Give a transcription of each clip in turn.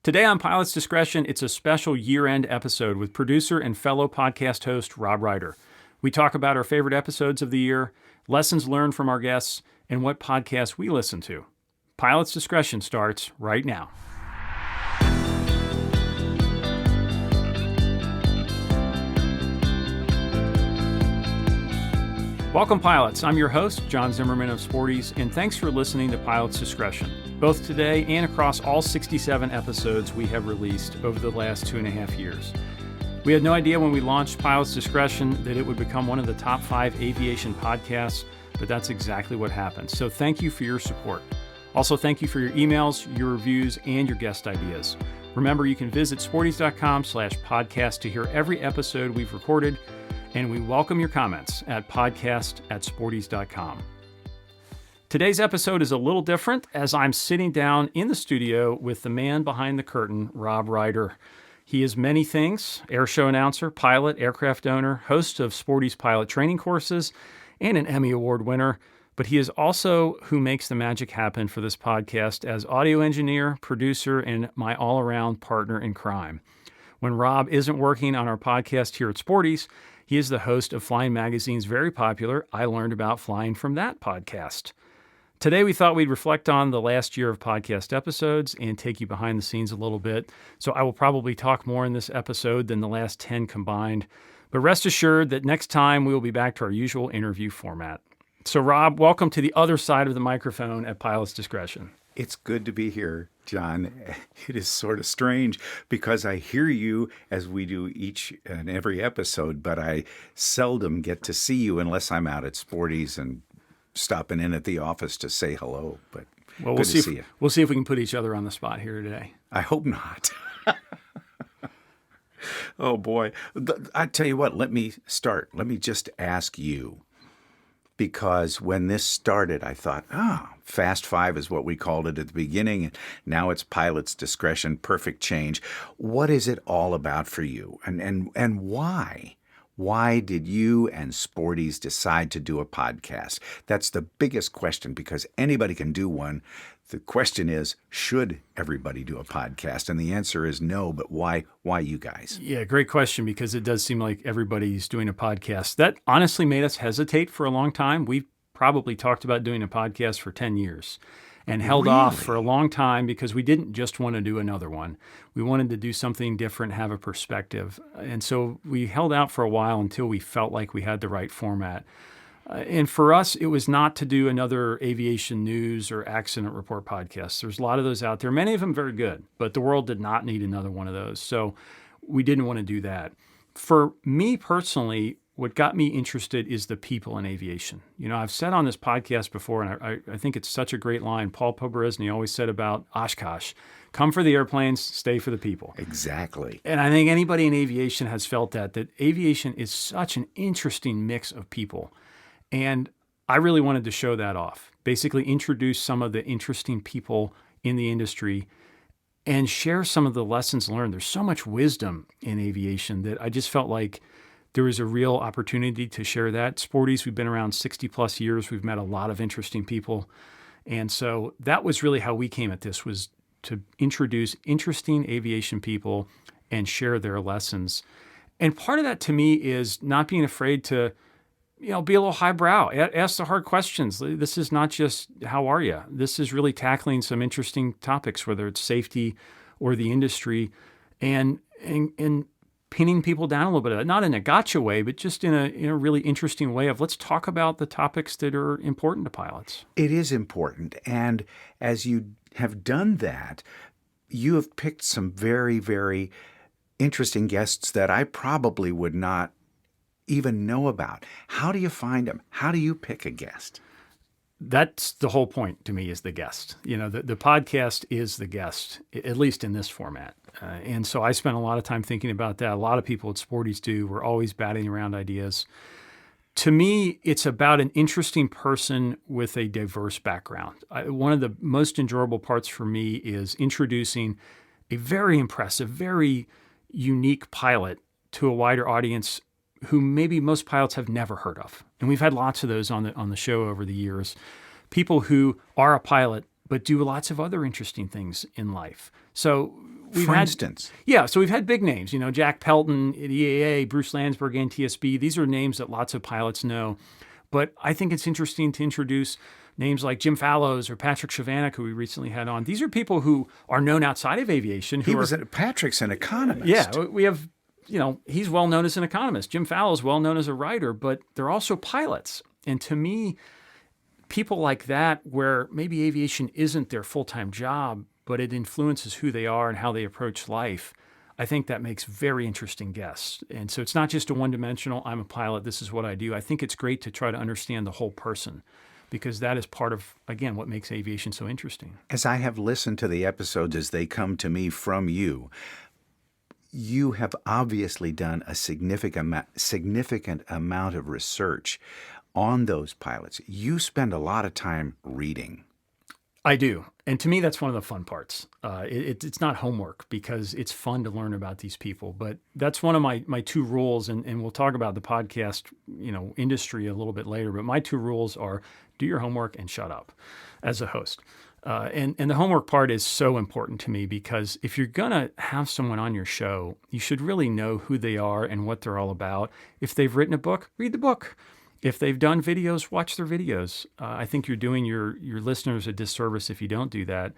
Today on Pilot's Discretion, it's a special year-end episode with producer and fellow podcast host Rob Reider. We talk about our favorite episodes of the year, lessons learned from our guests, and what podcasts we listen to. Pilot's Discretion starts right now. Welcome, pilots. I'm your host, John Zimmerman of Sporties, and thanks for listening to Pilot's Discretion, both today and across all 67 episodes we have released over the last 2.5 years. We had no idea when we launched Pilot's Discretion that it would become one of the top 5 aviation podcasts, but that's exactly what happened. So thank you for your support. Also, thank you for your emails, your reviews, and your guest ideas. Remember, you can visit sporties.com/podcast to hear every episode we've recorded, and we welcome your comments at podcast@sporties.com. Today's episode is a little different as I'm sitting down in the studio with the man behind the curtain, Rob Reider. He is many things: airshow announcer, pilot, aircraft owner, host of Sporties pilot training courses, and an Emmy Award winner. But he is also who makes the magic happen for this podcast as audio engineer, producer, and my all-around partner in crime. When Rob isn't working on our podcast here at Sporties, he is the host of Flying Magazine's very popular I Learned About Flying From That podcast. Today, we thought we'd reflect on the last year of podcast episodes and take you behind the scenes a little bit. So I will probably talk more in this episode than the last 10 combined. But rest assured that next time we will be back to our usual interview format. So Rob, welcome to the other side of the microphone at Pilot's Discretion. It's good to be here, John. It is sort of strange because I hear you as we do each and every episode, but I seldom get to see you unless I'm out at Sporties and stopping in at the office to say hello. But well, good to see you. We'll see if we can put each other on the spot here today. I hope not. Oh, boy. I tell you what, let me start. Let me just ask you. Because when this started, I thought, Fast Five is what we called it at the beginning, and now it's Pilot's Discretion, perfect change. What is it all about for you, and why? Why did you and Sporties decide to do a podcast? That's the biggest question, because anybody can do one. The question is, should everybody do a podcast? And the answer is no, but why you guys? Yeah, great question, because it does seem like everybody's doing a podcast. That honestly made us hesitate for a long time. We probably talked about doing a podcast for 10 years and held off for a long time because we didn't just want to do another one. We wanted to do something different, have a perspective. And so we held out for a while until we felt like we had the right format. And for us, it was not to do another aviation news or accident report podcast. There's a lot of those out there, many of them very good, but the world did not need another one of those. So we didn't want to do that. For me personally, what got me interested is the people in aviation. You know, I've said on this podcast before, and I think it's such a great line. Paul Poberezny always said about Oshkosh, come for the airplanes, stay for the people. Exactly. And I think anybody in aviation has felt that aviation is such an interesting mix of people. And I really wanted to show that off, basically introduce some of the interesting people in the industry and share some of the lessons learned. There's so much wisdom in aviation that I just felt like there was a real opportunity to share that. Sporties, we've been around 60 plus years. We've met a lot of interesting people. And so that was really how we came at this, was to introduce interesting aviation people and share their lessons. And part of that to me is not being afraid to be a little highbrow, ask the hard questions. This is not just, how are you? This is really tackling some interesting topics, whether it's safety or the industry, and pinning people down a little bit, not in a gotcha way, but just in a really interesting way of, let's talk about the topics that are important to pilots. It is important. And as you have done that, you have picked some very, very interesting guests that I probably would not even know about. How do you find them? How do you pick a guest? That's the whole point to me, is the guest. You know, the podcast is the guest, at least in this format. And so I spent a lot of time thinking about that. A lot of people at Sporties do. We're always batting around ideas. To me, it's about an interesting person with a diverse background. One of the most enjoyable parts for me is introducing a very impressive, very unique pilot to a wider audience who maybe most pilots have never heard of. And we've had lots of those on the show over the years. People who are a pilot but do lots of other interesting things in life. So For instance? Yeah, so we've had big names, Jack Pelton at EAA, Bruce Landsberg, NTSB. These are names that lots of pilots know. But I think it's interesting to introduce names like Jim Fallows or Patrick Shavanik, who we recently had on. These are people who are known outside of aviation. Patrick's an economist. Yeah, we have, he's well known as an economist. Jim Fallows well known as a writer, but they're also pilots. And to me, people like that, where maybe aviation isn't their full-time job, but it influences who they are and how they approach life, I think that makes very interesting guests. And so it's not just a one-dimensional, I'm a pilot, this is what I do. I think it's great to try to understand the whole person, because that is part of, again, what makes aviation so interesting. As I have listened to the episodes as they come to me from you, you have obviously done a significant amount of research on those pilots. You spend a lot of time reading. I do. And to me, that's one of the fun parts. It's not homework, because it's fun to learn about these people. But that's one of my two rules, and we'll talk about the podcast industry a little bit later. But my two rules are do your homework and shut up as a host. And the homework part is so important to me, because if you're going to have someone on your show, you should really know who they are and what they're all about. If they've written a book, read the book. If they've done videos, watch their videos. I think you're doing your listeners a disservice if you don't do that.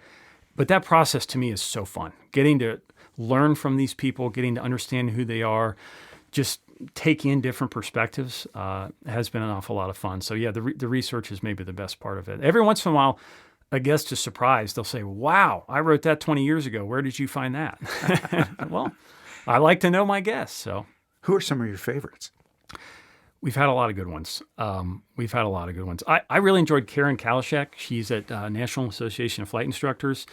But that process to me is so fun. Getting to learn from these people, getting to understand who they are, just take in different perspectives has been an awful lot of fun. So yeah, the research is maybe the best part of it. Every once in a while, a guest is surprised. They'll say, wow, I wrote that 20 years ago. Where did you find that? Well, I like to know my guests. So, who are some of your favorites? We've had a lot of good ones. I really enjoyed Karen Kalashek. She's at National Association of Flight Instructors.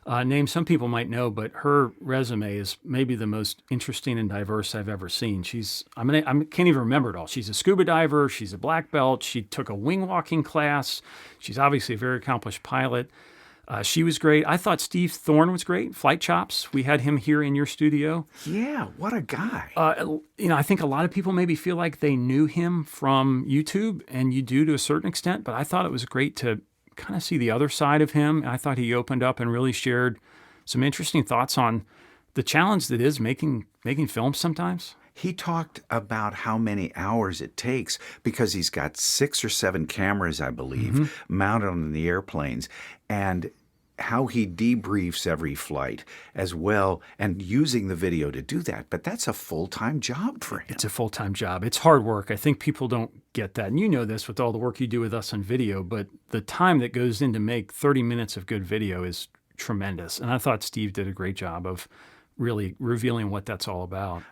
Name some people might know, but her resume is maybe the most interesting and diverse I've ever seen. I can't even remember it all. She's a scuba diver. She's a black belt. She took a wing walking class. She's obviously a very accomplished pilot. She was great. I thought Steve Thorne was great. Flight Chops. We had him here in your studio. Yeah, what a guy. I think a lot of people maybe feel like they knew him from YouTube, and you do to a certain extent, but I thought it was great to kind of see the other side of him. I thought he opened up and really shared some interesting thoughts on the challenge that is making films sometimes. He talked about how many hours it takes, because he's got 6 or 7 cameras, I believe, mounted on the airplanes, and how he debriefs every flight as well, and using the video to do that. But that's a full-time job for him. It's a full-time job. It's hard work. I think people don't get that. And you know this with all the work you do with us on video, but the time that goes in to make 30 minutes of good video is tremendous. And I thought Steve did a great job of really revealing what that's all about.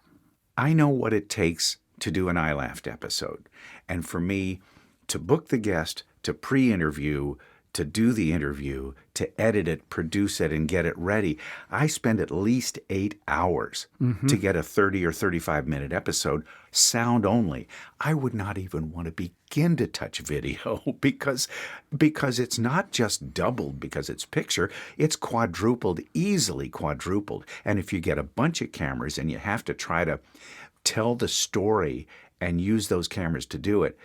I know what it takes to do an I Laughed episode. And for me, to book the guest, to pre-interview, to do the interview, to edit it, produce it, and get it ready, I spend at least 8 hours to get a 30 or 35-minute episode, sound only. I would not even want to begin to touch video because it's not just doubled because it's picture, it's quadrupled, easily quadrupled. And if you get a bunch of cameras and you have to try to tell the story and use those cameras to do it,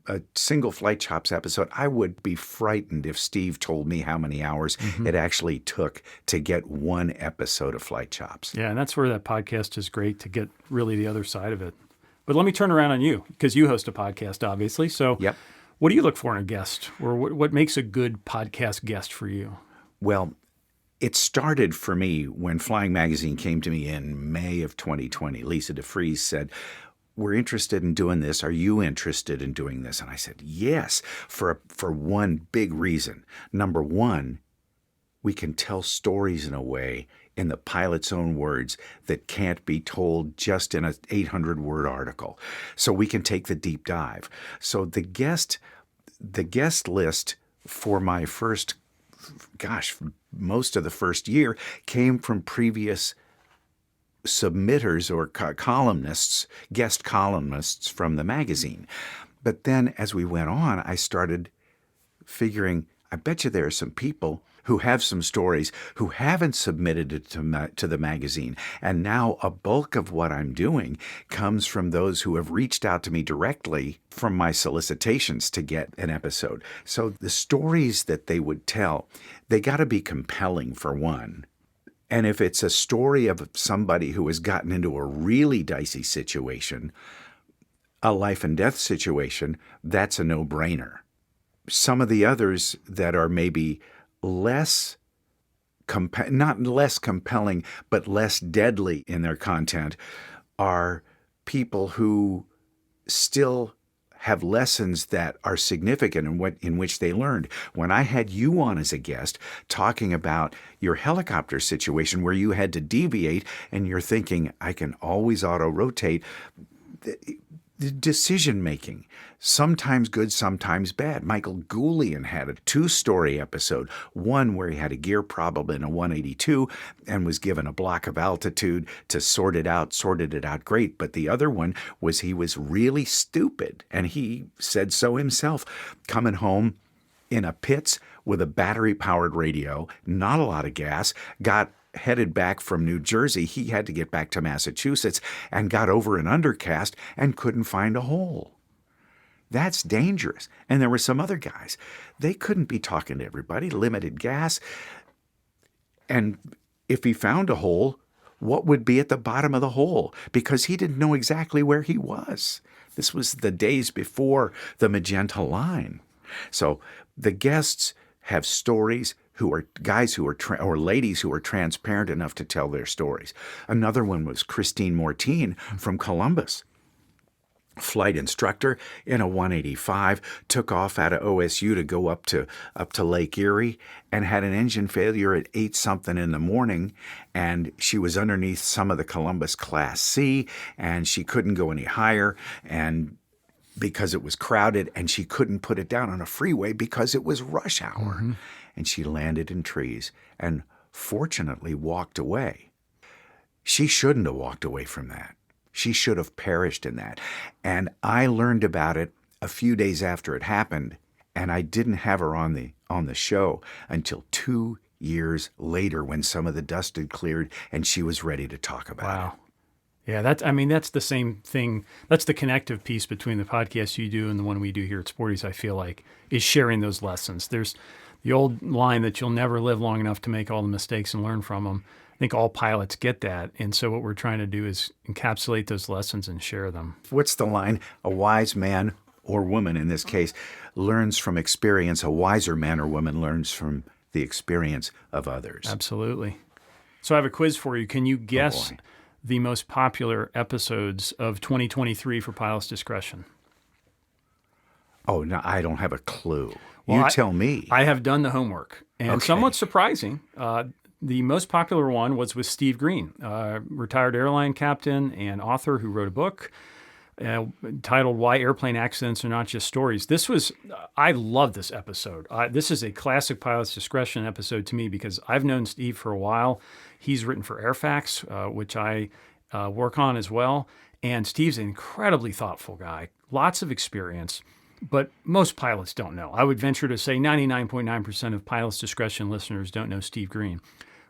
a single Flight Chops episode, I would be frightened if Steve told me how many hours it actually took to get one episode of Flight Chops. Yeah, and that's where that podcast is great, to get really the other side of it. But let me turn around on you, because you host a podcast, obviously. So what do you look for in a guest, or what makes a good podcast guest for you? Well, it started for me when Flying Magazine came to me in May of 2020. Lisa DeFries said, we're interested in doing this. Are you interested in doing this? And I said, yes, for one big reason. Number one, we can tell stories in a way, in the pilot's own words, that can't be told just in an 800-word article. So we can take the deep dive. So the guest list for my first, most of the first year came from previous submitters or columnists, guest columnists from the magazine. But then as we went on, I started figuring, I bet you there are some people who have some stories who haven't submitted it to the magazine. And now a bulk of what I'm doing comes from those who have reached out to me directly from my solicitations to get an episode. So the stories that they would tell, they got to be compelling for one. And if it's a story of somebody who has gotten into a really dicey situation, a life and death situation, that's a no-brainer. Some of the others that are maybe less, not less compelling, but less deadly in their content are people who still have lessons that are significant in which they learned. When I had you on as a guest talking about your helicopter situation where you had to deviate and you're thinking, I can always auto-rotate, the decision-making, sometimes good, sometimes bad. Michael Goulian had a 2-story episode, one where he had a gear problem in a 182 and was given a block of altitude to sorted it out great. But the other one was he was really stupid, and he said so himself, coming home in a Pitts with a battery-powered radio, not a lot of gas, got headed back from New Jersey. He had to get back to Massachusetts and got over an undercast and couldn't find a hole. That's dangerous. And there were some other guys. They couldn't be talking to everybody, limited gas. And if he found a hole, what would be at the bottom of the hole? Because he didn't know exactly where he was. This was the days before the magenta line. So the guests have stories, who are guys who are or ladies who are transparent enough to tell their stories. Another one was Christine Mortine from Columbus. Flight instructor in a 185, took off out of OSU to go up to Lake Erie and had an engine failure at 8-something in the morning, and she was underneath some of the Columbus Class C, and she couldn't go any higher, and because it was crowded, and she couldn't put it down on a freeway because it was rush hour. Mm-hmm. And she landed in trees and fortunately walked away. She shouldn't have walked away from that. She should have perished in that. And I learned about it a few days after it happened, and I didn't have her on the show until 2 years later when some of the dust had cleared and she was ready to talk about it. Yeah, that's the same thing. That's the connective piece between the podcast you do and the one we do here at Sporties, I feel like, is sharing those lessons. There's the old line that you'll never live long enough to make all the mistakes and learn from them. I think all pilots get that. And so what we're trying to do is encapsulate those lessons and share them. What's the line? A wise man or woman, in this case, learns from experience. A wiser man or woman learns from the experience of others. Absolutely. So I have a quiz for you. Can you guess the most popular episodes of 2023 for Pilot's Discretion? Oh, no, I don't have a clue. Well, tell me. I have done the homework. And somewhat surprising, the most popular one was with Steve Green, retired airline captain and author who wrote a book titled Why Airplane Accidents Are Not Just Stories. I love this episode. This is a classic Pilot's Discretion episode to me because I've known Steve for a while. He's written for Airfax, which I work on as well. And Steve's an incredibly thoughtful guy, lots of experience. But most pilots don't know. I would venture to say 99.9% of Pilot's Discretion listeners don't know Steve Green.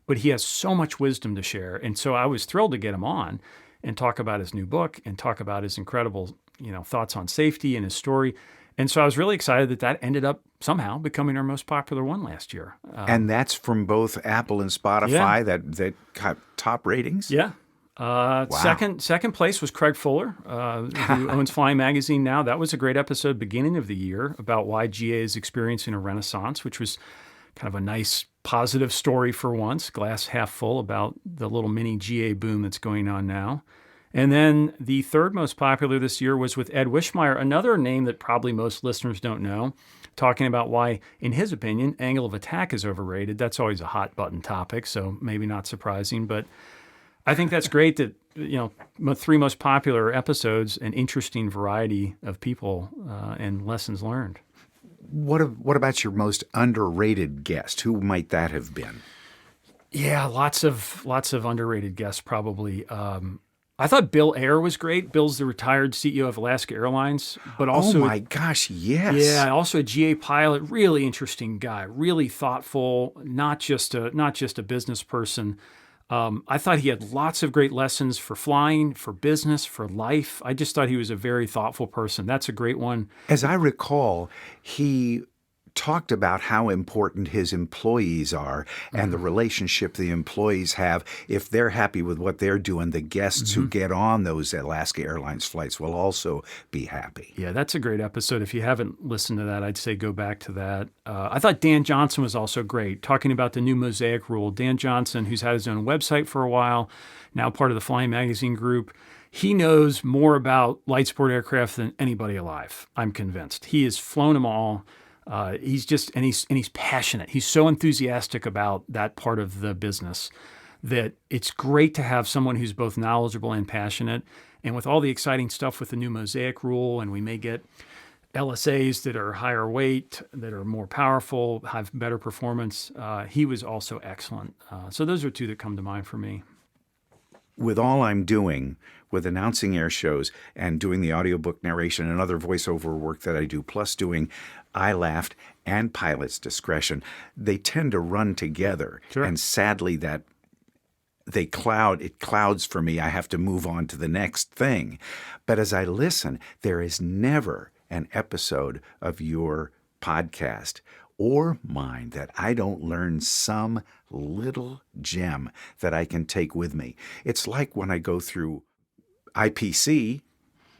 But he has so much wisdom to share. And so I was thrilled to get him on and talk about his new book and talk about his incredible, thoughts on safety and his story. And so I was really excited that ended up somehow becoming our most popular one last year. And that's from both Apple and Spotify that got top ratings? Yeah. Wow. Second place was Craig Fuller, who owns Flying Magazine now. That was a great episode beginning of the year about why GA is experiencing a renaissance, which was kind of a nice positive story for once, glass half full about the little mini GA boom that's going on now. And then the third most popular this year was with Ed Wishmeyer, another name that probably most listeners don't know, talking about why, in his opinion, angle of attack is overrated. That's always a hot button topic, so maybe not surprising, but I think that's great that, three most popular episodes, an interesting variety of people and lessons learned. What about your most underrated guest? Who might that have been? Yeah, lots of underrated guests probably. I thought Bill Ayer was great. Bill's the retired CEO of Alaska Airlines, but also oh my gosh, yes, yeah, also a GA pilot. Really interesting guy, really thoughtful, not just a business person. I thought he had lots of great lessons for flying, for business, for life. I just thought he was a very thoughtful person. That's a great one. As I recall, he talked about how important his employees are and the relationship the employees have. If they're happy with what they're doing, the guests who get on those Alaska Airlines flights will also be happy. Yeah, that's a great episode. If you haven't listened to that, I'd say go back to that. I thought Dan Johnson was also great, talking about the new Mosaic rule. Dan Johnson, who's had his own website for a while, now part of the Flying Magazine group, he knows more about light sport aircraft than anybody alive, I'm convinced. He has flown them all. He's passionate. He's so enthusiastic about that part of the business that it's great to have someone who's both knowledgeable and passionate. And with all the exciting stuff with the new Mosaic rule, and we may get LSAs that are higher weight, that are more powerful, have better performance, he was also excellent. So those are two that come to mind for me. With all I'm doing with announcing air shows and doing the audiobook narration and other voiceover work that I do, plus doing I Laughed and Pilot's Discretion, they tend to run together. Sure. And sadly, that it clouds for me. I have to move on to the next thing. But as I listen, there is never an episode of your podcast or mine that I don't learn some little gem that I can take with me. It's like when I go through IPC,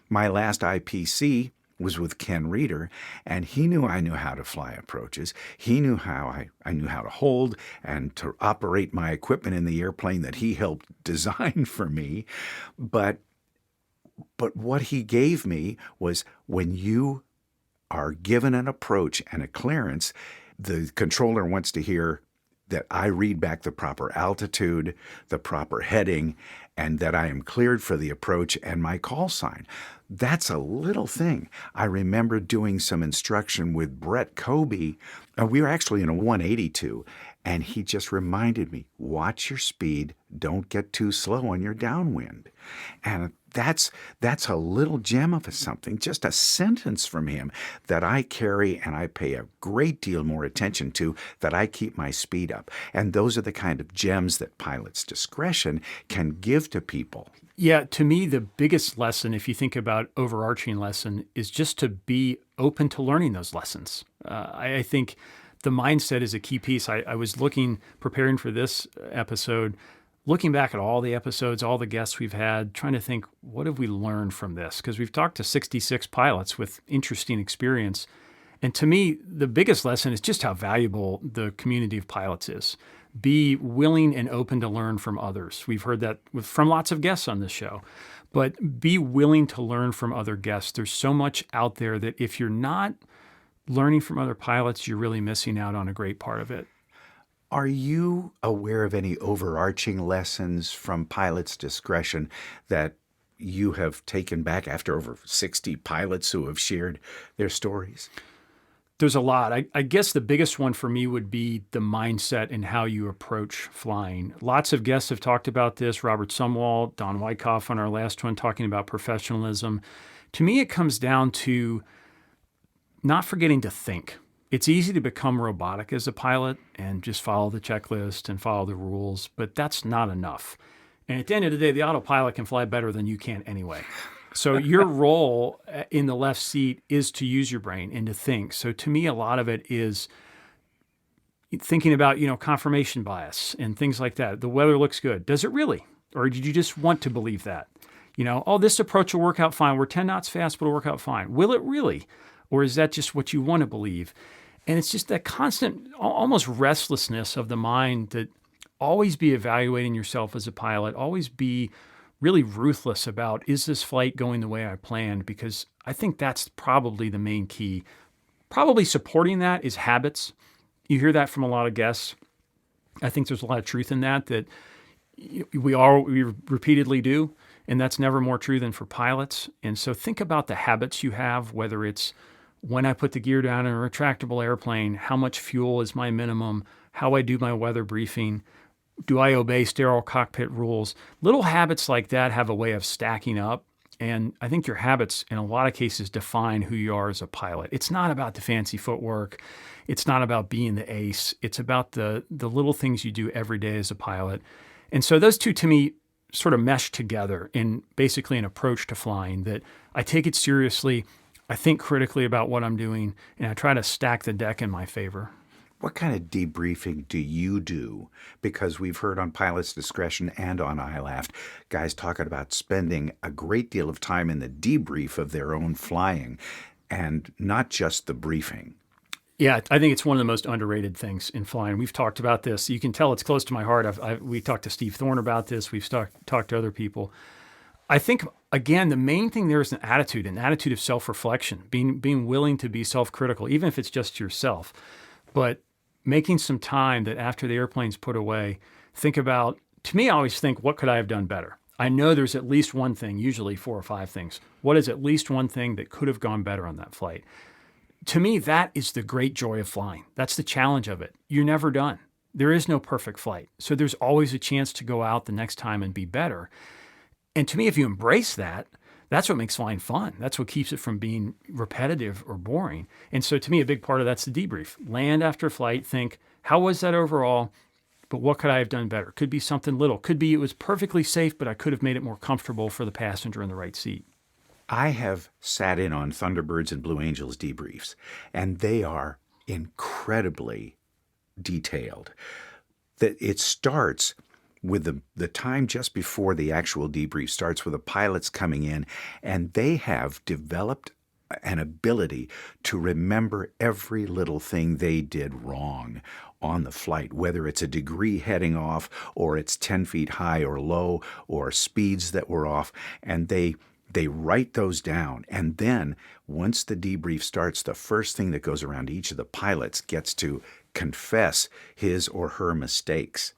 my last IPC was with Ken Reeder, and he knew I knew how to fly approaches. He knew how I knew how to hold and to operate my equipment in the airplane that he helped design for me. But what he gave me was, when you are given an approach and a clearance, the controller wants to hear that I read back the proper altitude, the proper heading, and that I am cleared for the approach and my call sign. That's a little thing. I remember doing some instruction with Brett Kobe. We were actually in a 182, and he just reminded me, watch your speed, don't get too slow on your downwind. And that's a little gem of something, just a sentence from him that I carry and I pay a great deal more attention to, that I keep my speed up. And those are the kind of gems that Pilot's Discretion can give to people. Yeah, to me, the biggest lesson, if you think about overarching lesson, is just to be open to learning those lessons. I think the mindset is a key piece. I was preparing for this episode, looking back at all the episodes, all the guests we've had, trying to think, what have we learned from this? Because we've talked to 66 pilots with interesting experience. And to me, the biggest lesson is just how valuable the community of pilots is. Be willing and open to learn from others. We've heard that from lots of guests on this show. But be willing to learn from other guests. There's so much out there that if you're not learning from other pilots, you're really missing out on a great part of it. Are you aware of any overarching lessons from Pilot's Discretion that you have taken back after over 60 pilots who have shared their stories? There's a lot. I guess the biggest one for me would be the mindset and how you approach flying. Lots of guests have talked about this. Robert Sumwalt, Don Wyckoff on our last one, talking about professionalism. To me, it comes down to not forgetting to think. It's easy to become robotic as a pilot and just follow the checklist and follow the rules, but that's not enough. And at the end of the day, the autopilot can fly better than you can anyway. So your role in the left seat is to use your brain and to think. So to me, a lot of it is thinking about, confirmation bias and things like that. The weather looks good. Does it really? Or did you just want to believe that? This approach will work out fine. We're 10 knots fast, but it'll work out fine. Will it really? Or is that just what you want to believe? And it's just that constant, almost restlessness of the mind, that always be evaluating yourself as a pilot, always be really ruthless about, is this flight going the way I planned? Because I think that's probably the main key. Probably supporting that is habits. You hear that from a lot of guests. I think there's a lot of truth in that we repeatedly do, and that's never more true than for pilots. And so think about the habits you have, whether it's when I put the gear down in a retractable airplane, how much fuel is my minimum, how I do my weather briefing, do I obey sterile cockpit rules? Little habits like that have a way of stacking up. And I think your habits, in a lot of cases, define who you are as a pilot. It's not about the fancy footwork. It's not about being the ace. It's about the little things you do every day as a pilot. And so those two, to me, sort of mesh together in basically an approach to flying, that I take it seriously. I think critically about what I'm doing, and I try to stack the deck in my favor. What kind of debriefing do you do? Because we've heard on Pilot's Discretion and on iLaughed, guys talking about spending a great deal of time in the debrief of their own flying and not just the briefing. Yeah, I think it's one of the most underrated things in flying. We've talked about this. You can tell it's close to my heart. We talked to Steve Thorne about this. We've talked to other people. I think, again, the main thing there is an attitude of self-reflection, being willing to be self-critical, even if it's just yourself. But making some time that after the airplane's put away, think about, to me, I always think, what could I have done better? I know there's at least one thing, usually 4 or 5 things. What is at least one thing that could have gone better on that flight? To me, that is the great joy of flying. That's the challenge of it. You're never done. There is no perfect flight. So there's always a chance to go out the next time and be better. And to me, if you embrace that, that's what makes flying fun. That's what keeps it from being repetitive or boring. And so to me, a big part of that's the debrief. Land after flight, think, how was that overall? But what could I have done better? Could be something little. Could be it was perfectly safe, but I could have made it more comfortable for the passenger in the right seat. I have sat in on Thunderbirds and Blue Angels debriefs, and they are incredibly detailed. That it starts with the time just before the actual debrief starts with the pilots coming in, and they have developed an ability to remember every little thing they did wrong on the flight, whether it's a degree heading off or it's 10 feet high or low or speeds that were off, and they write those down. And then once the debrief starts, the first thing that goes around each of the pilots gets to confess his or her mistakes.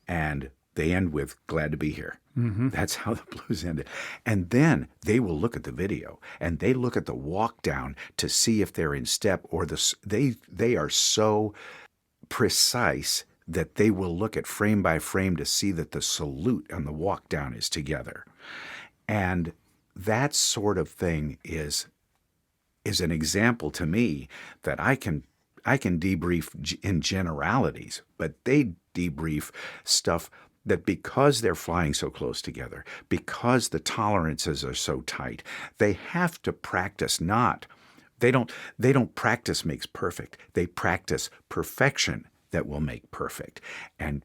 And they end with, glad to be here. Mm-hmm. That's how the Blues ended. And then they will look at the video and they look at the walk down to see if they're in step or they are so precise that they will look at frame by frame to see that the salute and the walk down is together. And that sort of thing is an example to me that I can debrief in generalities, but they debrief stuff that because they're flying so close together, because the tolerances are so tight, they have to practice they don't practice makes perfect. They practice perfection that will make perfect. And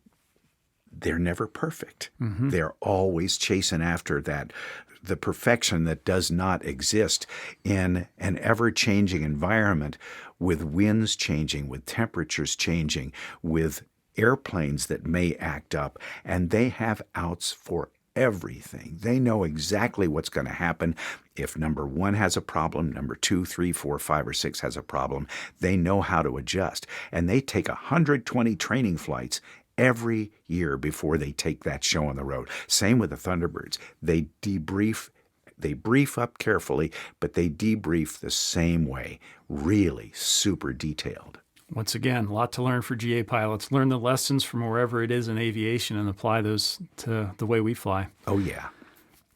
they're never perfect. Mm-hmm. They're always chasing after the perfection that does not exist in an ever-changing environment with winds changing, with temperatures changing, with airplanes that may act up, and they have outs for everything. They know exactly what's going to happen if number 1 has a problem, number 2, 3, 4, 5, or 6 has a problem. They know how to adjust, and they take 120 training flights every year before they take that show on the road. Same with the Thunderbirds. They brief up carefully, but they debrief the same way, really super detailed. Once again, a lot to learn for GA pilots. Learn the lessons from wherever it is in aviation and apply those to the way we fly. Oh, yeah.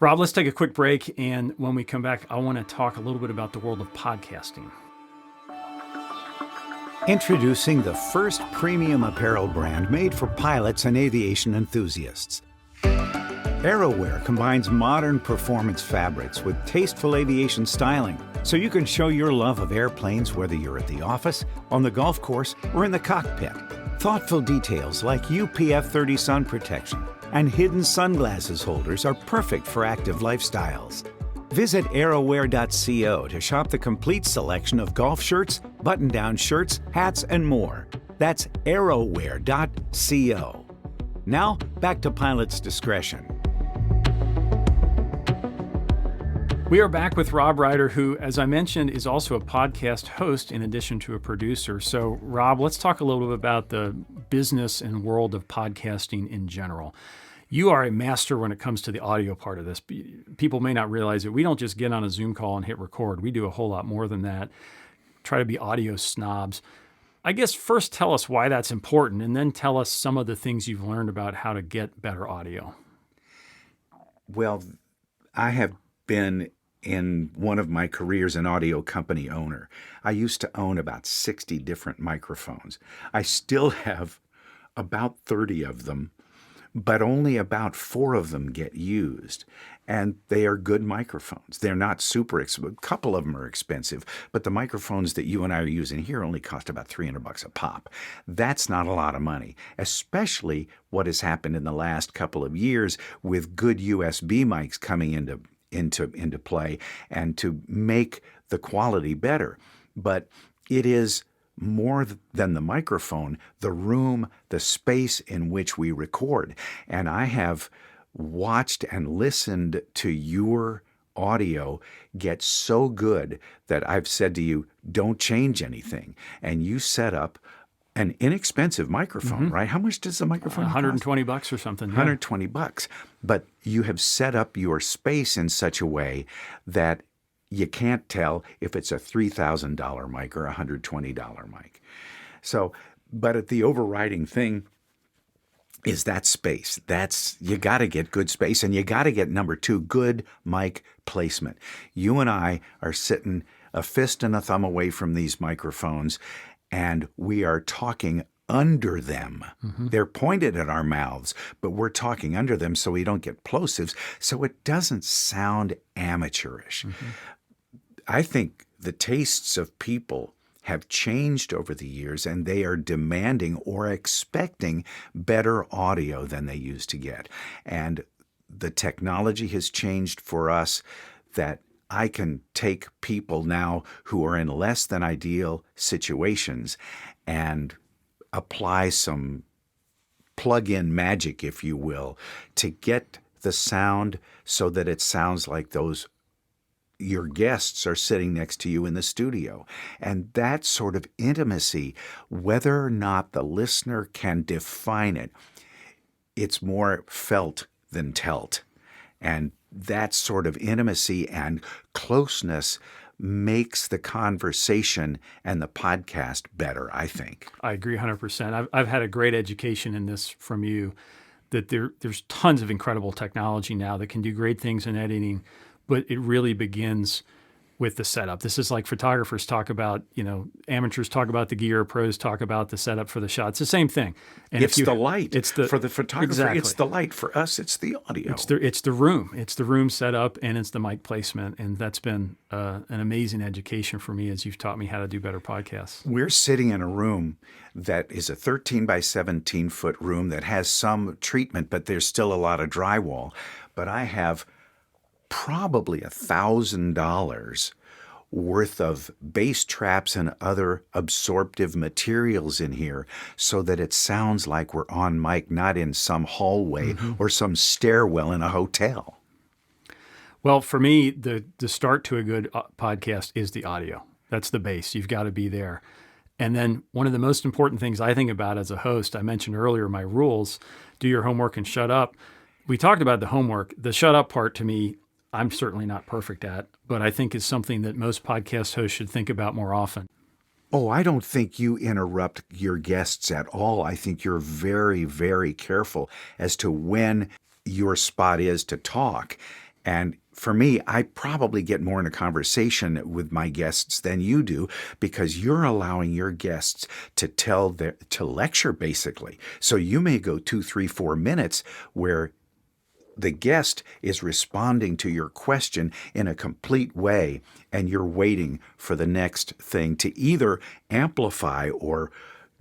Rob, let's take a quick break. And when we come back, I want to talk a little bit about the world of podcasting. Introducing the first premium apparel brand made for pilots and aviation enthusiasts. AeroWear combines modern performance fabrics with tasteful aviation styling, so you can show your love of airplanes whether you're at the office, on the golf course, or in the cockpit. Thoughtful details like UPF 30 sun protection and hidden sunglasses holders are perfect for active lifestyles. Visit aerowear.co to shop the complete selection of golf shirts, button-down shirts, hats, and more. That's aerowear.co. Now, back to Pilot's Discretion. We are back with Rob Reider, who, as I mentioned, is also a podcast host in addition to a producer. So, Rob, let's talk a little bit about the business and world of podcasting in general. You are a master when it comes to the audio part of this. People may not realize it. We don't just get on a Zoom call and hit record. We do a whole lot more than that. Try to be audio snobs. I guess first tell us why that's important, and then tell us some of the things you've learned about how to get better audio. Well, I have been in one of my careers an audio company owner. I used to own about 60 different microphones. I still have about 30 of them, but only about 4 of them get used. And they are good microphones. They're not super expensive. A couple of them are expensive, but the microphones that you and I are using here only cost about $300 a pop. That's not a lot of money, especially what has happened in the last couple of years with good USB mics coming into play and to make the quality better. But it is more than the microphone, the room, the space in which we record. And I have watched and listened to your audio get so good that I've said to you, don't change anything. And you set up an inexpensive microphone, right? How much does the microphone cost? $120 or something. Yeah. $120. But you have set up your space in such a way that you can't tell if it's a $3,000 mic or a $120 mic. So, but the overriding thing is that space. You got to get good space, and you got to get, number 2, good mic placement. You and I are sitting a fist and a thumb away from these microphones, and we are talking under them. They're pointed at our mouths, but we're talking under them so we don't get plosives, so it doesn't sound amateurish. I think the tastes of people have changed over the years, and they are demanding or expecting better audio than they used to get. And the technology has changed for us that I can take people now who are in less than ideal situations and apply some plug-in magic, if you will, to get the sound so that it sounds like your guests are sitting next to you in the studio. And that sort of intimacy, whether or not the listener can define it, it's more felt than telt. And that sort of intimacy and closeness makes the conversation and the podcast better, I think. I agree 100%. I've had a great education in this from you, that there's tons of incredible technology now that can do great things in editing, but it really begins with the setup. This is like photographers talk about, amateurs talk about the gear, pros talk about the setup for the shot. It's the same thing. And it's the light. For the photographer, exactly. It's the light. For us, it's the audio. It's the room. It's the room setup, and it's the mic placement. And that's been an amazing education for me as you've taught me how to do better podcasts. We're sitting in a room that is a 13 by 17 foot room that has some treatment, but there's still a lot of drywall. But I have probably $1,000 worth of bass traps and other absorptive materials in here so that it sounds like we're on mic, not in some hallway or some stairwell in a hotel. Well, for me, the start to a good podcast is the audio. That's the base. You've got to be there. And then one of the most important things I think about as a host, I mentioned earlier my rules, do your homework and shut up. We talked about the homework. The shut up part, to me, I'm certainly not perfect at, but I think is something that most podcast hosts should think about more often. Oh, I don't think you interrupt your guests at all. I think you're very, very careful as to when your spot is to talk. And for me, I probably get more in a conversation with my guests than you do because you're allowing your guests to lecture, basically. So you may go 2, 3, 4 minutes where the guest is responding to your question in a complete way, and you're waiting for the next thing to either amplify or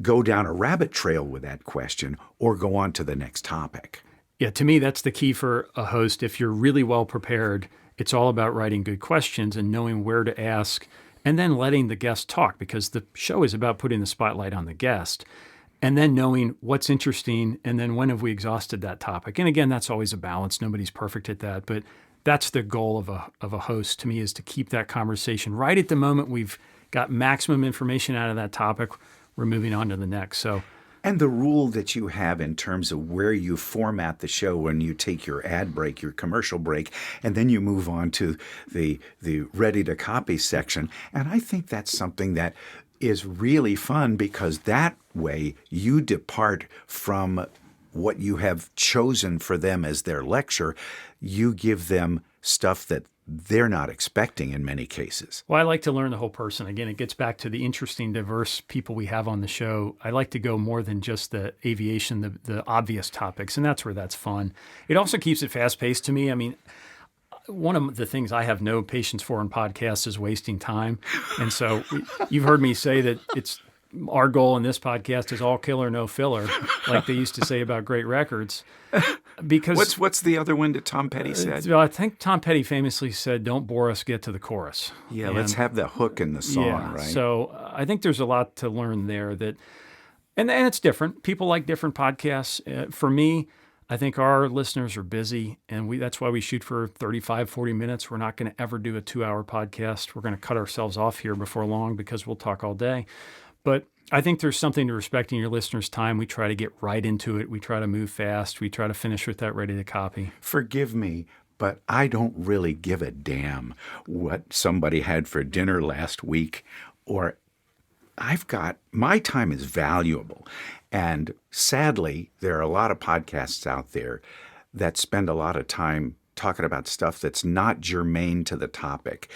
go down a rabbit trail with that question or go on to the next topic. Yeah, to me, that's the key for a host. If you're really well prepared, it's all about writing good questions and knowing where to ask and then letting the guest talk, because the show is about putting the spotlight on the guest. And then knowing what's interesting, and then when have we exhausted that topic? And again, that's always a balance. Nobody's perfect at that, but that's the goal of a host to me, is to keep that conversation right at the moment we've got maximum information out of that topic. We're moving on to the next. And the rule that you have in terms of where you format the show when you take your ad break, your commercial break, and then you move on to the ready to copy section. And I think that's something that is really fun, because that way you depart from what you have chosen for them as their lecture. You give them stuff that they're not expecting in many cases. Well, I like to learn the whole person. Again, it gets back to the interesting, diverse people we have on the show. I like to go more than just the aviation, the obvious topics, and that's where that's fun. It also keeps it fast-paced to me. I mean, one of the things I have no patience for in podcasts is wasting time. And so you've heard me say that it's our goal in this podcast is all killer, no filler, like they used to say about great records. Because what's the other one that Tom Petty said? I think Tom Petty famously said, "Don't bore us, get to the chorus." Yeah, let's have the hook in the song, right? So I think there's a lot to learn there. And it's different. People like different podcasts. For me, I think our listeners are busy, and that's why we shoot for 35, 40 minutes. We're not going to ever do a 2-hour podcast. We're going to cut ourselves off here before long because we'll talk all day. But I think there's something to respecting your listeners' time. We try to get right into it. We try to move fast. We try to finish with that ready to copy. Forgive me, but I don't really give a damn what somebody had for dinner last week, or my time is valuable. And sadly, there are a lot of podcasts out there that spend a lot of time talking about stuff that's not germane to the topic.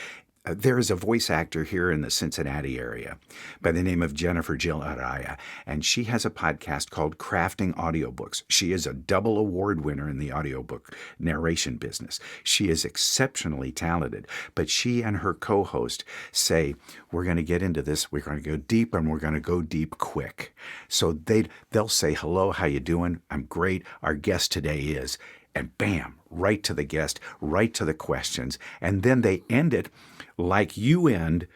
There is a voice actor here in the Cincinnati area by the name of Jennifer Jill Araya, and she has a podcast called Crafting Audiobooks. She is a double award winner in the audiobook narration business. She is exceptionally talented, but she and her co-host say, we're going to get into this, we're going to go deep, and we're going to go deep quick. So they'll say, hello, how you doing? I'm great. Our guest today is, and bam, right to the guest, right to the questions. And then they end it like you end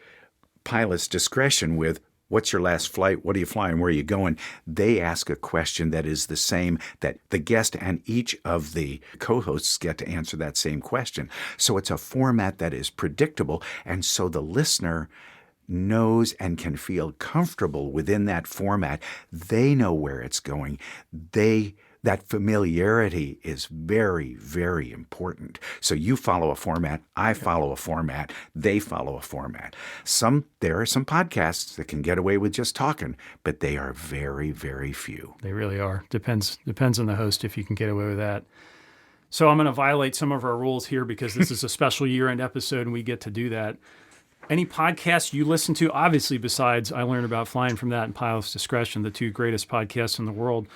Pilot's Discretion with, what's your last flight? What are you flying? Where are you going? They ask a question that is the same, that the guest and each of the co-hosts get to answer that same question. So it's a format that is predictable. And so the listener knows and can feel comfortable within that format. They know where it's going. That familiarity is very, very important. So you follow a format, I follow a format, they follow a format. There are some podcasts that can get away with just talking, but they are very, very few. They really are. Depends on the host if you can get away with that. So I'm going to violate some of our rules here because this is a special year-end episode and we get to do that. Any podcasts you listen to, obviously besides I Learned About Flying from that and Pilot's Discretion, the two greatest podcasts in the world,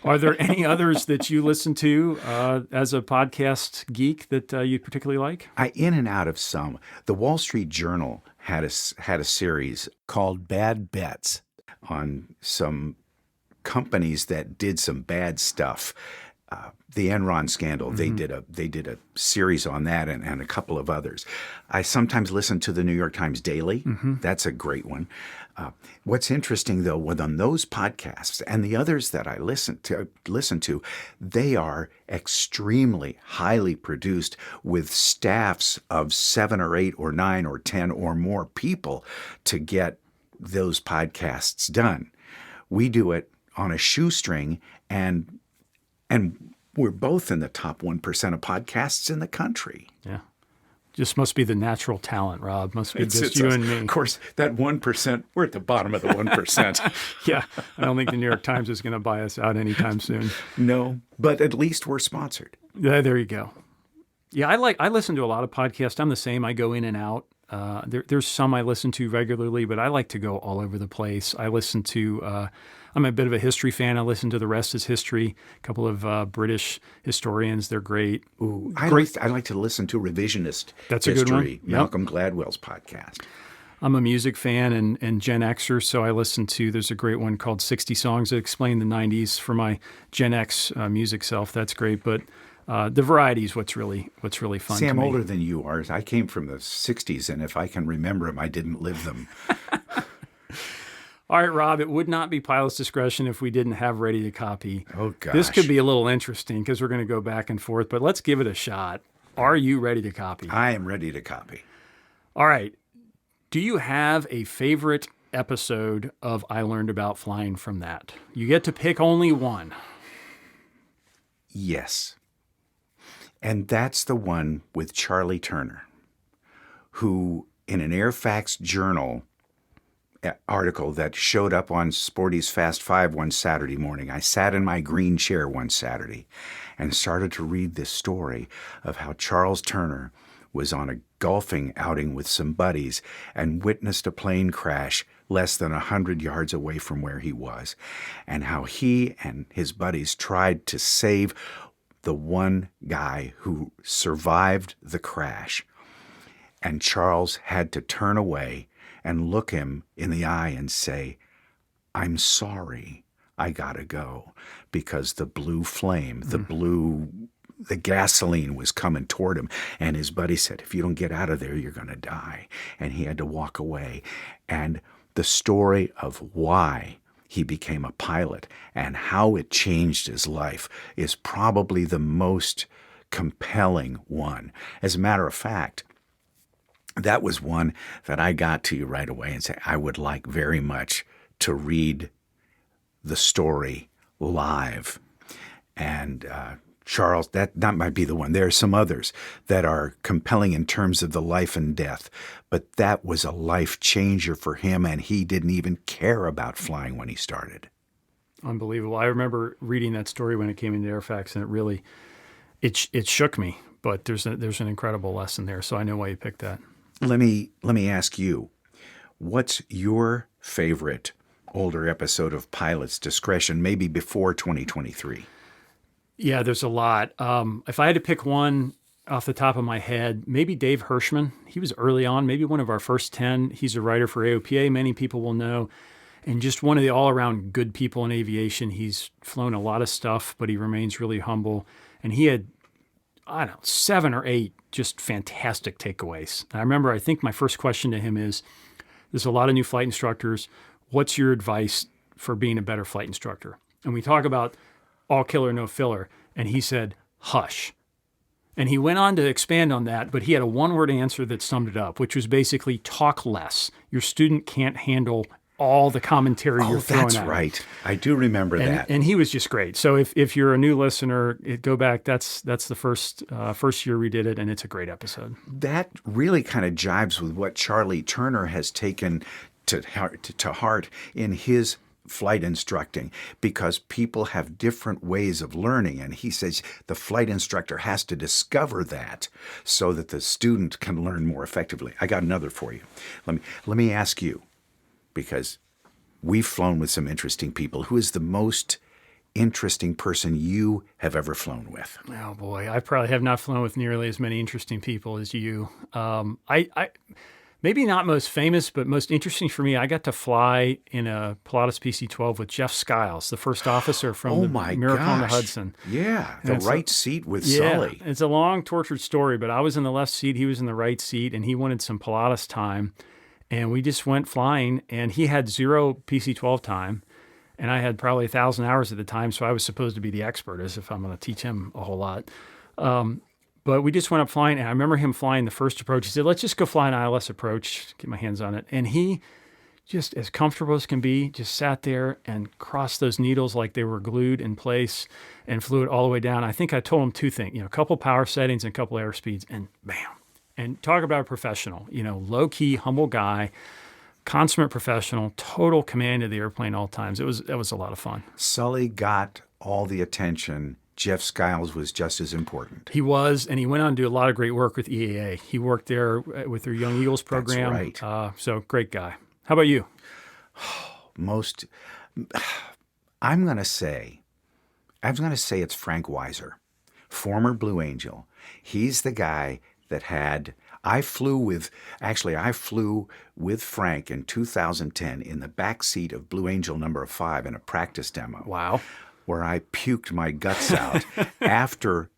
are there any others that you listen to as a podcast geek that you particularly like? I in and out of some. The Wall Street Journal had a series called Bad Bets on some companies that did some bad stuff. The Enron scandal, they did a series on that and a couple of others. I sometimes listen to the New York Times Daily. That's a great one. What's interesting, though, on those podcasts and the others that I listen to, they are extremely highly produced with staffs of 7 or 8 or 9 or 10 or more people to get those podcasts done. We do it on a shoestring, and we're both in the top 1% of podcasts in the country. Yeah. Just must be the natural talent, Rob. Must be just you and me. Of course, that 1%, we're at the bottom of the 1%. Yeah. I don't think the New York Times is going to buy us out anytime soon. No, but at least we're sponsored. Yeah, there you go. Yeah, I listen to a lot of podcasts. I'm the same. I go in and out. There's some I listen to regularly, but I like to go all over the place. I listen to, I'm a bit of a history fan. I listen to The Rest is History, a couple of British historians. They're great. Ooh, I like to listen to Revisionist That's a History, good one. Yep. Malcolm Gladwell's podcast. I'm a music fan and Gen Xer, so I listen to, there's a great one called 60 Songs that explain the 90s for my Gen X music self. That's great, but the variety is what's really fun. See, to I'm me. older than you are. I came from the 60s, and if I can remember them, I didn't live them. All right, Rob, it would not be Pilot's Discretion if we didn't have Ready to Copy. Oh, gosh. This could be a little interesting because we're going to go back and forth, but let's give it a shot. Are you ready to copy? I am ready to copy. All right. Do you have a favorite episode of I Learned About Flying from that? You get to pick only one. Yes. And that's the one with Charlie Turner, who in an Airfax Journal article that showed up on Sporty's Fast Five one Saturday morning, I sat in my green chair one Saturday and started to read this story of how Charles Turner was on a golfing outing with some buddies and witnessed a plane crash less than 100 yards away from where he was, and how he and his buddies tried to save the one guy who survived the crash. And Charles had to turn away and look him in the eye and say, "I'm sorry, I gotta go," because the blue flame, the gasoline was coming toward him. And his buddy said, "If you don't get out of there, you're going to die." And he had to walk away. And the story of why he became a pilot and how it changed his life is probably the most compelling one. As a matter of fact, that was one that I got to you right away and said, I would like very much to read the story live. And Charles, that might be the one. There are some others that are compelling in terms of the life and death, but that was a life changer for him, and he didn't even care about flying when he started. Unbelievable. I remember reading that story when it came into Airfax, and it really, it shook me. But there's an incredible lesson there, so I know why you picked that. Let me ask you, what's your favorite older episode of Pilot's Discretion, maybe before 2023? Yeah, there's a lot. If I had to pick one off the top of my head, maybe Dave Hirschman. He was early on, maybe one of our first 10. He's a writer for AOPA, many people will know, and just one of the all-around good people in aviation. He's flown a lot of stuff, but he remains really humble. And he had, 7 or 8 just fantastic takeaways. I think my first question to him is, there's a lot of new flight instructors. What's your advice for being a better flight instructor? And we talk about all killer, no filler. And he said, hush. And he went on to expand on that, but he had a one-word answer that summed it up, which was basically talk less. Your student can't handle all the commentary you're throwing at him. That's right. I do remember that. And he was just great. So if you're a new listener, go back. That's the first year we did it, and it's a great episode. That really kind of jives with what Charlie Turner has taken to heart in his flight instructing, because people have different ways of learning, and he says the flight instructor has to discover that so that the student can learn more effectively. I got another for you. Let me ask you, because we've flown with some interesting people. Who is the most interesting person you have ever flown with? Oh boy, I probably have not flown with nearly as many interesting people as you. I maybe not most famous, but most interesting for me, I got to fly in a Pilatus PC-12 with Jeff Skiles, the first officer from the Miracle on the Hudson. Yeah, the right seat with Sully. It's a long, tortured story, but I was in the left seat, he was in the right seat, and he wanted some Pilatus time. And we just went flying, and he had 0 PC-12 time, and I had probably 1,000 hours at the time, so I was supposed to be the expert, as if I'm going to teach him a whole lot. But we just went up flying, and I remember him flying the first approach. He said, let's just go fly an ILS approach, get my hands on it. And he, just as comfortable as can be, just sat there and crossed those needles like they were glued in place and flew it all the way down. I think I told him 2 things, a couple power settings and a couple air speeds, and bam. And talk about a professional, low-key, humble guy, consummate professional, total command of the airplane all times. That was a lot of fun. Sully got all the attention. Jeff Skiles was just as important. He was, and he went on to do a lot of great work with EAA. He worked there with their Young Eagles program. That's right. So great guy. How about you? I'm going to say it's Frank Weiser, former Blue Angel. He's the guy that I flew with Frank in 2010 in the back seat of Blue Angel number 5 in a practice demo. Wow. Where I puked my guts out after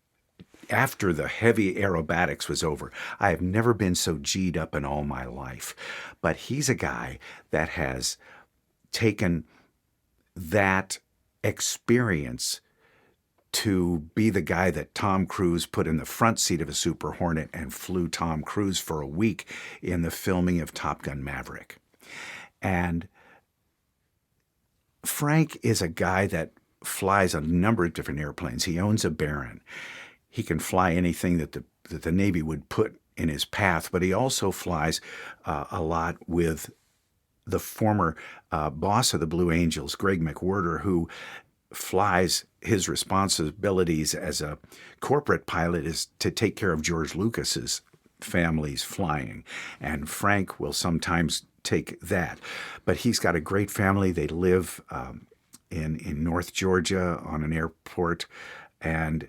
the heavy aerobatics was over. I have never been so G'd up in all my life. But he's a guy that has taken that experience to be the guy that Tom Cruise put in the front seat of a Super Hornet and flew Tom Cruise for a week in the filming of Top Gun Maverick. And Frank is a guy that flies a number of different airplanes. He owns a Baron. He can fly anything that the Navy would put in his path, but he also flies a lot with the former boss of the Blue Angels, Greg McWhirter, who flies his responsibilities as a corporate pilot is to take care of George Lucas's families flying, and Frank will sometimes take that. But he's got a great family. They live in North Georgia on an airport, and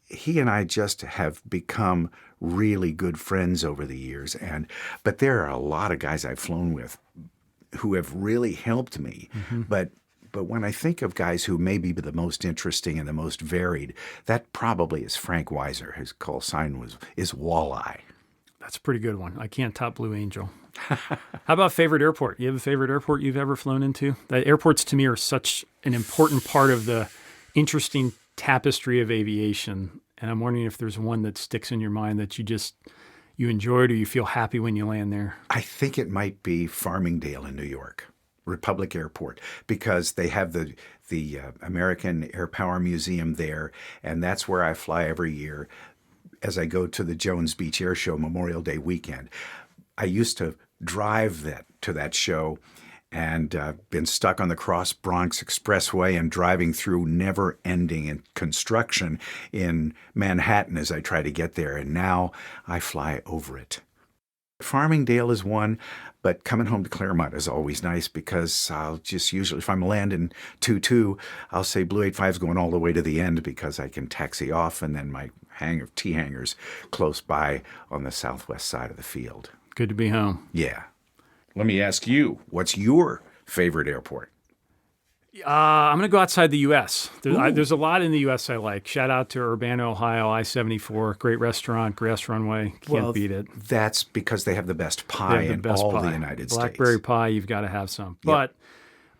he and I just have become really good friends over the years. But there are a lot of guys I've flown with who have really helped me. But when I think of guys who may be the most interesting and the most varied, that probably is Frank Weiser. His call sign is Walleye. That's a pretty good one. I can't top Blue Angel. How about favorite airport? You have a favorite airport you've ever flown into? The airports to me are such an important part of the interesting tapestry of aviation. And I'm wondering if there's one that sticks in your mind that you enjoyed or you feel happy when you land there. I think it might be Farmingdale in New York, Republic Airport, because they have the American Air Power Museum there, and that's where I fly every year as I go to the Jones Beach Air Show Memorial Day weekend. I used to drive to that show and been stuck on the Cross Bronx Expressway and driving through never-ending construction in Manhattan as I try to get there, and now I fly over it. Farmingdale is one, but coming home to Claremont is always nice because I'll just usually, if I'm landing 2-2, I'll say Blue 85 is going all the way to the end because I can taxi off, and then my T-hangar's close by on the southwest side of the field. Good to be home. Yeah. Let me ask you, what's your favorite airport? I'm going to go outside the U.S. There's a lot in the U.S. I like. Shout out to Urbana, Ohio, I-74. Great restaurant, grass runway. Can't beat it. That's because they have the best pie in the United States. Blackberry pie, you've got to have some. Yep.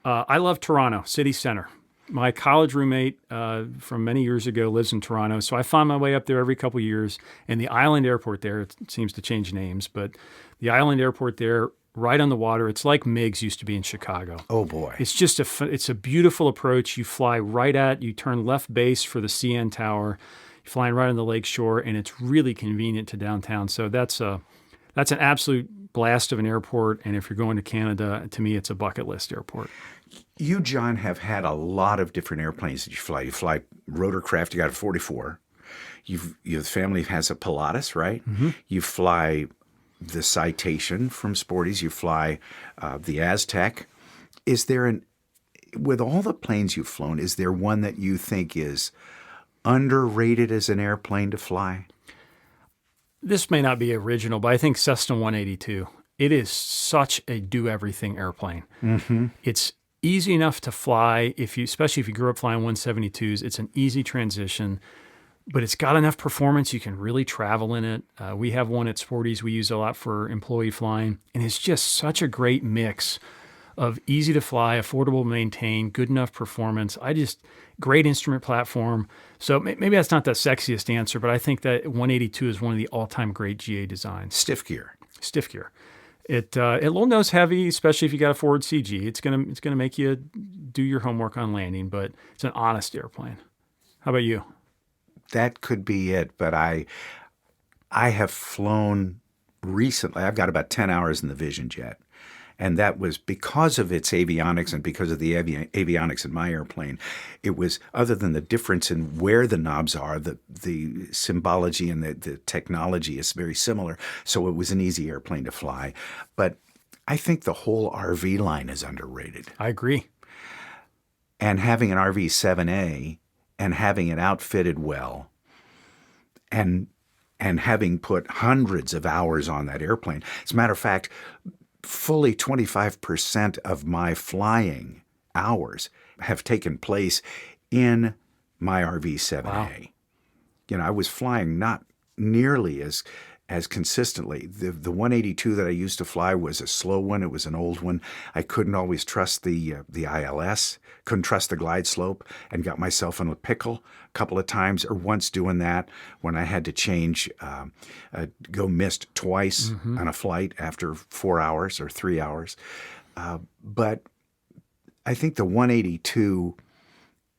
But I love Toronto, city center. My college roommate from many years ago lives in Toronto, so I find my way up there every couple of years. And the Island Airport there, it seems to change names, but the Island Airport there, right on the water. It's like Meigs used to be in Chicago. Oh, boy. It's just it's a beautiful approach. You fly you turn left base for the CN Tower. You're flying right on the lake shore, and it's really convenient to downtown. So that's an absolute blast of an airport, and if you're going to Canada, to me, it's a bucket list airport. You, John, have had a lot of different airplanes that you fly. You fly rotorcraft. You got a 44. Your family has a Pilatus, right? Mm-hmm. You fly the Citation from Sporties. You fly the Aztec. With all the planes you've flown, is there one that you think is underrated as an airplane to fly? This may not be original, but I think Cessna 182. It is such a do-everything airplane. Mm-hmm. It's easy enough to fly, especially if you grew up flying 172s. It's an easy transition. But it's got enough performance. You can really travel in it. We have one at Sporties we use a lot for employee flying. And it's just such a great mix of easy to fly, affordable to maintain, good enough performance. Great instrument platform. So maybe that's not the sexiest answer, but I think that 182 is one of the all-time great GA designs. Stiff gear. It little nose heavy, especially if you got a forward CG. It's gonna make you do your homework on landing, but it's an honest airplane. How about you? That could be it, but I have flown recently. I've got about 10 hours in the Vision Jet, and that was because of its avionics and because of the avionics in my airplane. It was, other than the difference in where the knobs are, the symbology and the technology is very similar, so it was an easy airplane to fly. But I think the whole RV line is underrated. I agree. And having an RV 7A and having it outfitted well, and having put hundreds of hours on that airplane. As a matter of fact, fully 25% of my flying hours have taken place in my RV 7A. Wow. I was flying not nearly as consistently. The 182 that I used to fly was a slow one. It was an old one. I couldn't always trust the ILS, couldn't trust the glide slope, and got myself in a pickle a couple of times, or once doing that when I had to change, go missed twice on a flight after 4 hours or 3 hours. But I think the 182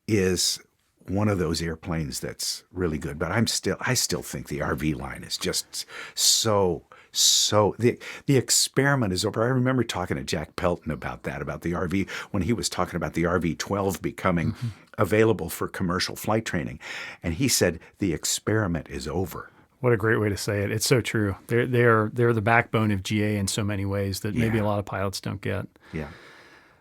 is one of those airplanes that's really good, but I still think the RV line is just so the experiment is over. I remember talking to Jack Pelton about the RV when he was talking about the RV-12 becoming available for commercial flight training, and he said the experiment is over. What a great way to say it. It's so true. They're the backbone of GA in so many ways that maybe a lot of pilots don't get. Yeah.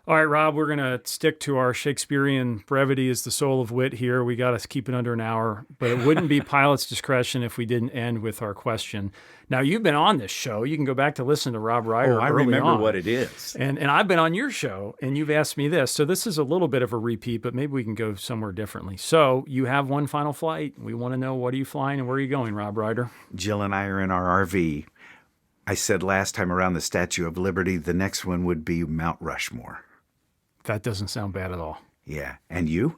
All right, Rob, we're going to stick to our Shakespearean brevity is the soul of wit here. We got to keep it under an hour, but it wouldn't be pilot's discretion if we didn't end with our question. Now, you've been on this show. You can go back to listen to Rob Reider. I remember what it is. And I've been on your show, and you've asked me this. So this is a little bit of a repeat, but maybe we can go somewhere differently. So you have one final flight. We want to know, what are you flying and where are you going, Rob Reider? Jill and I are in our RV. I said last time around the Statue of Liberty, the next one would be Mount Rushmore. That doesn't sound bad at all. Yeah. And you?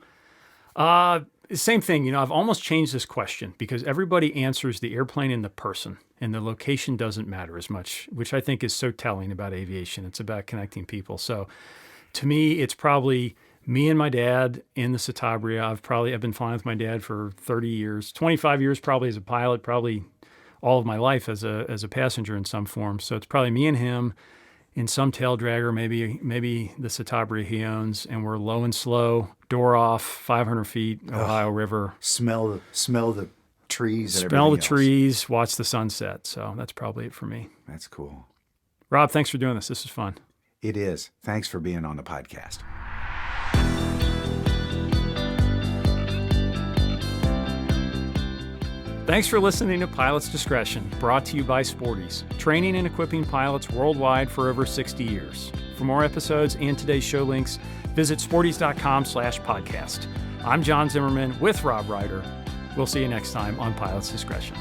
Same thing. I've almost changed this question because everybody answers the airplane and the person, and the location doesn't matter as much, which I think is so telling about aviation. It's about connecting people. So to me, it's probably me and my dad in the Citabria. I've been flying with my dad for 30 years, 25 years probably as a pilot, probably all of my life as a passenger in some form. So it's probably me and him in some tail dragger, maybe the Citabria he owns, and we're low and slow, door off, 500 feet, Ohio River. Smell the trees. And Smell the everything else. trees, watch the sunset. So that's probably it for me. That's cool. Rob, thanks for doing this. This is fun. It is. Thanks for being on the podcast. Thanks for listening to Pilot's Discretion, brought to you by Sporties, training and equipping pilots worldwide for over 60 years. For more episodes and today's show links, visit sporties.com/podcast. I'm John Zimmerman with Rob Reider. We'll see you next time on Pilot's Discretion.